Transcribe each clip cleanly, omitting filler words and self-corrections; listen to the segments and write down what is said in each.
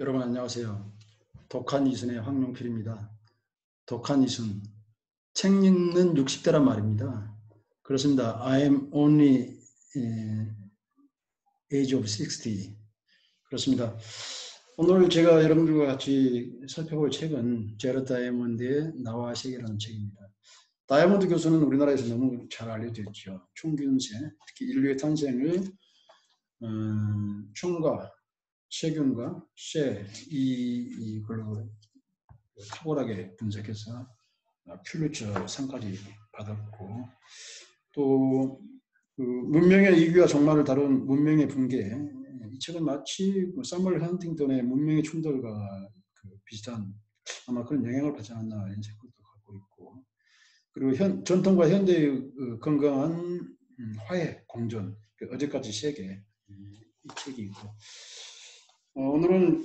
여러분 안녕하세요. 독한 이순의 황용필입니다. 독한 이순, 책 읽는 60대란 말입니다. 그렇습니다. I am only age of 60. 그렇습니다. 오늘 제가 여러분들과 같이 살펴볼 책은 제럿 다이아몬드의 나와 세계라는 책입니다. 다이아몬드 교수는 우리나라에서 너무 잘 알려져 있죠. 총균세, 특히 인류의 탄생을 총과 세균과 쇠 이걸로 탁월하게 분석해서 퓰리처 상까지 받았고, 또 그 문명의 이기와 종말을 다룬 문명의 붕괴, 이 책은 마치 사무엘 헌팅턴의 문명의 충돌과 비슷한 아마 그런 영향을 받지 않았나 이런 생각도 갖고 있고, 그리고 전통과 현대의 건강한 화해 공존, 어제까지 세계, 이 책이 있고, 오늘은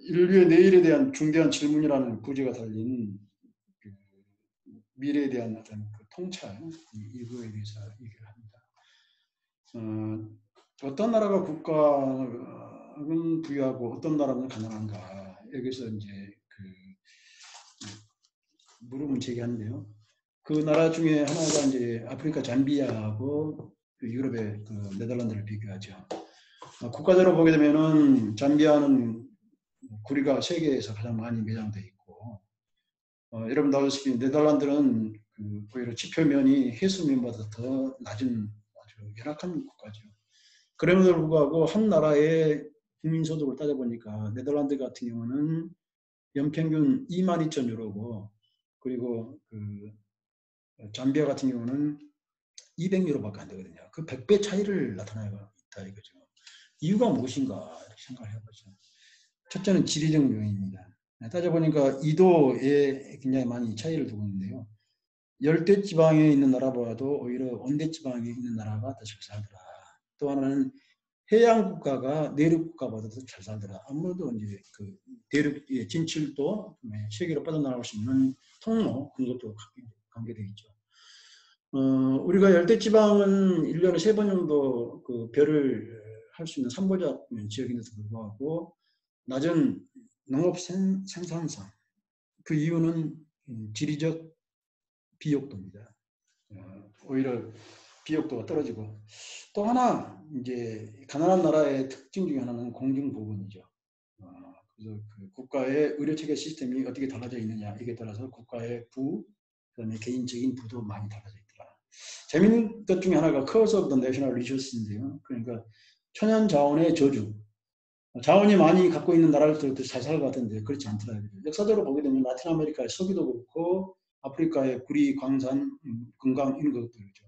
인류의 내일에 대한 중대한 질문이라는 부제가 달린 미래에 대한 어떤 통찰, 이거에 대해서 얘기를 합니다. 어떤 나라가 국가는 부유하고 어떤 나라는 가난한가, 여기서 이제 물음을 제기하는데요. 그 나라 중에 하나가 이제 아프리카 잠비아하고 유럽의 네덜란드를 비교하죠. 국가적으로 보게 되면은 잠비아는 구리가 세계에서 가장 많이 매장돼 있고, 여러분 아시다시피 네덜란드는 오히려 지표면이 해수면보다 더 낮은 아주 열악한 국가죠. 그럼에도 불구하고 한 나라의 국민소득을 따져보니까 네덜란드 같은 경우는 연평균 22,000유로고, 그리고 잠비아 같은 경우는 200유로밖에 안 되거든요. 그 100배 차이를 나타내고 있다 이거죠. 이유가 무엇인가 생각을 해보죠. 첫째는 지리적 요인입니다. 따져보니까 이도에 굉장히 많이 차이를 두고 있는데요. 열대지방에 있는 나라보다도 오히려 온대지방에 있는 나라가 더 잘 살더라. 또 하나는 해양 국가가 내륙 국가보다 더 잘 살더라. 아무래도 이제 대륙의 진출도 세계로 뻗어나갈 수 있는 통로, 그런 것도 관계되어 있죠. 우리가 열대지방은 1년에 3번 정도 별을 할 수 있는 삼보자 지역인데도 불구하고 낮은 농업 생산성, 그 이유는 지리적 비옥도입니다. 오히려 비옥도가 떨어지고, 또 하나 이제 가난한 나라의 특징 중에 하나는 공중부분이죠. 그래서 국가의 의료체계 시스템이 어떻게 달라져 있느냐, 이게 따라서 국가의 부, 그다음에 개인적인 부도 많이 달라져 있더라. 재밌는 것 중에 하나가 Curse of the National Resource인데요. 그러니까 천연 자원의 저주. 자원이 많이 갖고 있는 나라들도 잘 살 것 같은데 그렇지 않더라고요. 역사적으로 보게 되면 라틴 아메리카의 석유도 그렇고 아프리카의 구리, 광산, 금강 이런 것들이죠.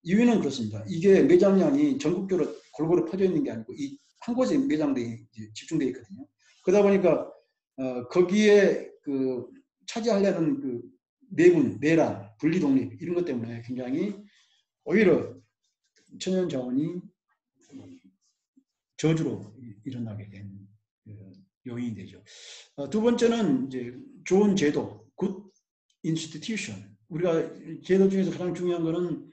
이유는 그렇습니다. 이게 매장량이 전국적으로 골고루 퍼져 있는 게 아니고 이 한 곳에 매장돼 집중돼 있거든요. 그러다 보니까 거기에 차지하려는 매분, 매란, 분리 독립 이런 것 때문에 굉장히 오히려 천연 자원이 저주로 일어나게 된 요인이 되죠. 두 번째는 이제 좋은 제도, good institution. 우리가 제도 중에서 가장 중요한 거는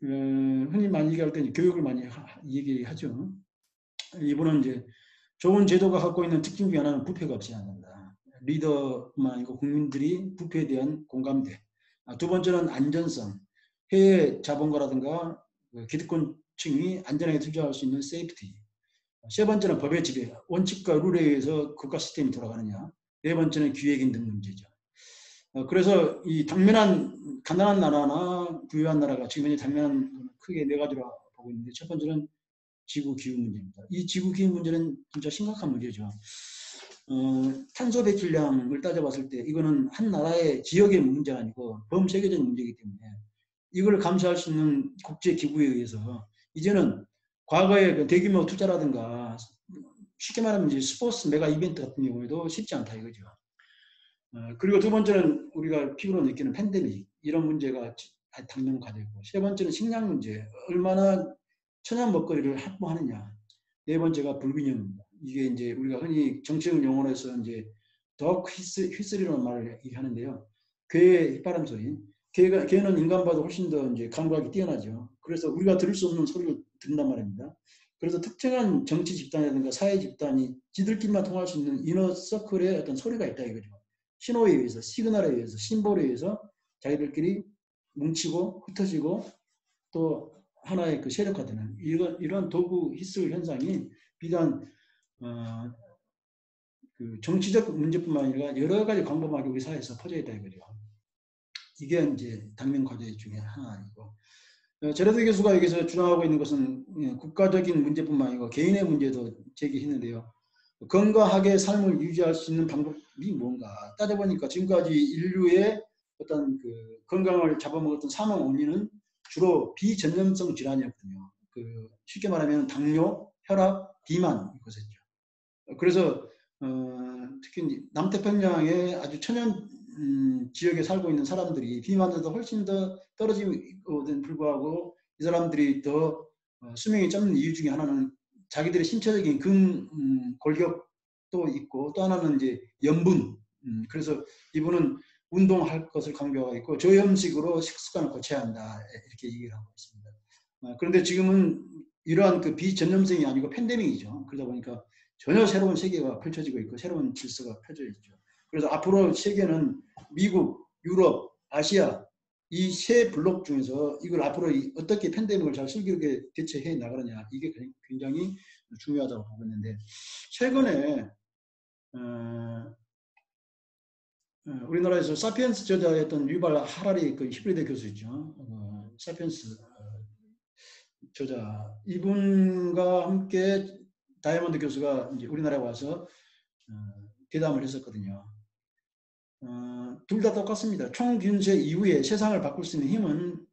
흔히 많이 얘기할 때 교육을 많이 얘기하죠. 이분은 이제 좋은 제도가 갖고 있는 특징 중에 하나는 부패가 없어야 한다. 리더만 아니고 국민들이 부패에 대한 공감대. 두 번째는 안전성. 해외 자본가라든가 기득권층이 안전하게 투자할 수 있는 세이프티. 세 번째는 법의 지배, 원칙과 룰에 의해서 국가 시스템이 돌아가느냐. 네 번째는 기획인 등 문제죠. 그래서 이 당면한 가난한 나라나 부유한 나라가 지금 현재 당면한 크게 네 가지로 보고 있는데, 첫 번째는 지구 기후 문제입니다. 이 지구 기후 문제는 진짜 심각한 문제죠. 탄소 배출량을 따져봤을 때 이거는 한 나라의 지역의 문제가 아니고 범세계적인 문제이기 때문에 이걸 감시할 수 있는 국제기구에 의해서 이제는 과거의 대규모 투자라든가 쉽게 말하면 이제 스포츠 메가 이벤트 같은 경우에도 쉽지 않다 이거죠. 그리고 두 번째는 우리가 피부로 느끼는 팬데믹, 이런 문제가 당면 과제고, 세 번째는 식량 문제, 얼마나 천연 먹거리를 확보하느냐. 네 번째가 불균형입니다. 이게 이제 우리가 흔히 정치적 용어로서 이제 덕 휘슬이라는 말을 얘기하는데요. 괴의 휘바람 소리. 개는 인간보다 훨씬 더 이제 감각이 뛰어나죠. 그래서 우리가 들을 수 없는 소리를 듣는단 말입니다. 그래서 특정한 정치 집단이라든가 사회 집단이 지들끼리만 통할 수 있는 이너 서클의 어떤 소리가 있다 이거죠. 신호에 의해서, 시그널에 의해서, 심볼에 의해서 자기들끼리 뭉치고 흩어지고 또 하나의 그 세력화되는 이런 도구 히스 현상이 비단 그 정치적 문제뿐만 아니라 여러 가지 광범하게 우리 사회에서 퍼져 있다 이거죠. 이게 이제 당면 과제 중에 하나이고, 제라드 교수가 여기서 주장하고 있는 것은 국가적인 문제뿐만 아니고 개인의 문제도 제기했는데요. 건강하게 삶을 유지할 수 있는 방법이 뭔가 따져보니까 지금까지 인류의 어떤 그 건강을 잡아먹었던 사망 원인은 주로 비전염성 질환이었거든요. 그 쉽게 말하면 당뇨, 혈압, 비만 이것이죠. 그래서 특히 남태평양의 아주 천연 지역에 살고 있는 사람들이 비만보다 훨씬 더 떨어지고는 불구하고 이 사람들이 더 수명이 짧은 이유 중에 하나는 자기들의 신체적인 골격도 있고 또 하나는 이제 염분. 그래서 이분은 운동할 것을 강조하고 있고 저염식으로 식습관을 고쳐야 한다 이렇게 얘기를 하고 있습니다. 그런데 지금은 이러한 그 비전염성이 아니고 팬데믹이죠. 그러다 보니까 전혀 새로운 세계가 펼쳐지고 있고 새로운 질서가 펼쳐져 있죠. 그래서 앞으로 세계는 미국, 유럽, 아시아 이 세 블록 중에서 이걸 앞으로 어떻게 팬데믹을 잘 슬기롭게 대처해 나가느냐 이게 굉장히 중요하다고 보고 있는데 최근에 우리나라에서 사피엔스 저자였던 유발 하라리 그 히브리대 교수 있죠. 사피엔스 저자 이분과 함께 다이아몬드 교수가 이제 우리나라에 와서 대담을 했었거든요. 둘 다 똑같습니다. 총균세 이후에 세상을 바꿀 수 있는 힘은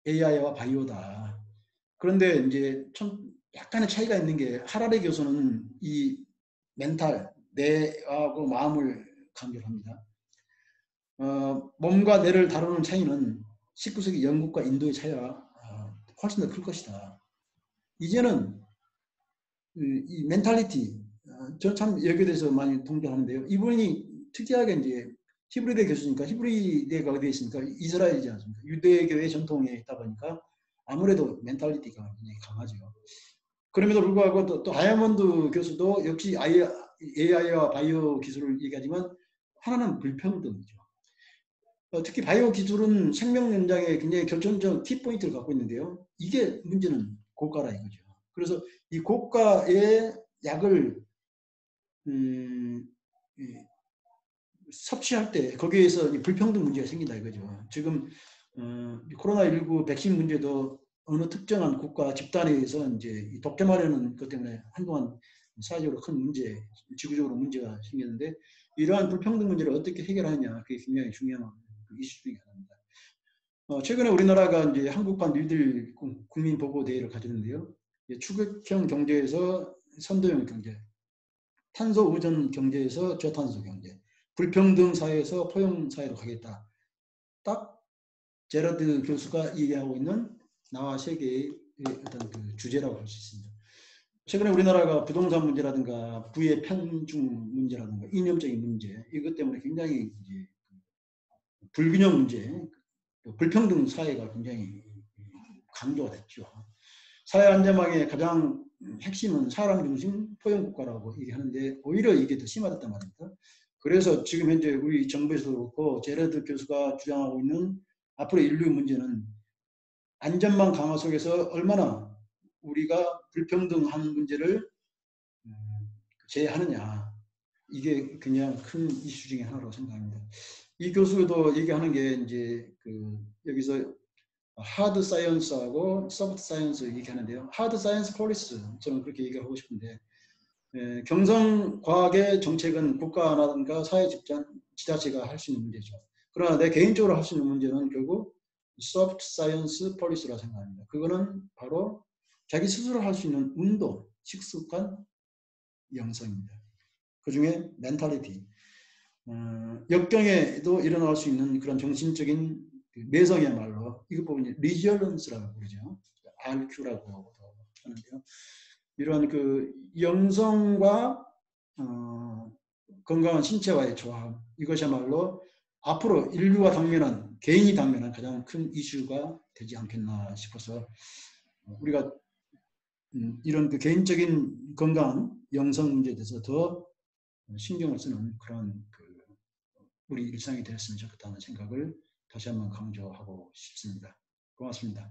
AI와 바이오다. 그런데 이제 좀 약간의 차이가 있는 게 하라리 교수는 이 멘탈, 뇌하고 마음을 강조합니다. 몸과 뇌를 다루는 차이는 19세기 영국과 인도의 차이와 훨씬 더 클 것이다. 이제는 이 멘탈리티, 저 참 여기에 대해서 많이 동조하는데요. 이분이 특이하게 이제 히브리대 교수니까 히브리대가 어디에 있습니까? 이스라엘이지 않습니까? 유대교의 전통에 있다 보니까 아무래도 멘탈리티가 굉장히 강하죠. 그럼에도 불구하고 또 다이아몬드 교수도 역시 AI와 바이오 기술을 얘기하지만 하나는 불평등이죠. 특히 바이오 기술은 생명 연장에 굉장히 결정적 키포인트를 갖고 있는데요. 이게 문제는 고가라 이거죠. 그래서 이 고가의 약을 섭취할 때 거기에서 불평등 문제가 생긴다 이거죠. 지금 코로나19 백신 문제도 어느 특정한 국가 집단에 의해서 이제 독점하려는 것 때문에 한동안 사회적으로 큰 문제, 지구적으로 문제가 생겼는데 이러한 불평등 문제를 어떻게 해결하느냐 그게 굉장히 중요한 이슈 중에 하나입니다. 최근에 우리나라가 이제 한국판 뉴딜 국민 보고 대회를 가졌는데요. 추격형 경제에서 선도형 경제, 탄소 의존 경제에서 저탄소 경제, 불평등 사회에서 포용 사회로 가겠다. 딱 제라드 교수가 얘기하고 있는 나와 세계의 어떤 그 주제라고 할 수 있습니다. 최근에 우리나라가 부동산 문제라든가 부의 편중 문제라든가 이념적인 문제 이것 때문에 굉장히 이제 불균형 문제, 불평등 사회가 굉장히 강조가 됐죠. 사회 안전망의 가장 핵심은 사람 중심 포용 국가라고 얘기하는데 오히려 이게 더 심화됐단 말입니다. 그래서 지금 현재 우리 정부에서도 그렇고 제라드 교수가 주장하고 있는 앞으로 인류 문제는 안전망 강화 속에서 얼마나 우리가 불평등한 문제를 제해하느냐 이게 그냥 큰 이슈 중에 하나라고 생각합니다. 이 교수도 얘기하는 게 이제 여기서 하드 사이언스하고 소프트 사이언스 얘기하는데요. 하드 사이언스 폴리스 저는 그렇게 얘기하고 싶은데 경성 과학의 정책은 국가라든가 사회 집단 지자체가 할 수 있는 문제죠. 그러나 내 개인적으로 할 수 있는 문제는 결국 소프트 사이언스 폴리스라고 생각합니다. 그거는 바로 자기 스스로 할 수 있는 운동, 식습관 양성입니다. 그 중에 멘탈리티, 역경에도 일어날 수 있는 그런 정신적인 내성이야말로 이것 보면 리지얼런스라고 부르죠. RQ라고 하는데요. 이런 그 영성과 건강한 신체와의 조합 이것이야말로 앞으로 인류가 당면한 개인이 당면한 가장 큰 이슈가 되지 않겠나 싶어서 우리가 이런 그 개인적인 건강, 영성 문제에 대해서 더 신경을 쓰는 그런 그 우리 일상이 되었으면 좋겠다는 생각을 다시 한번 강조하고 싶습니다. 고맙습니다.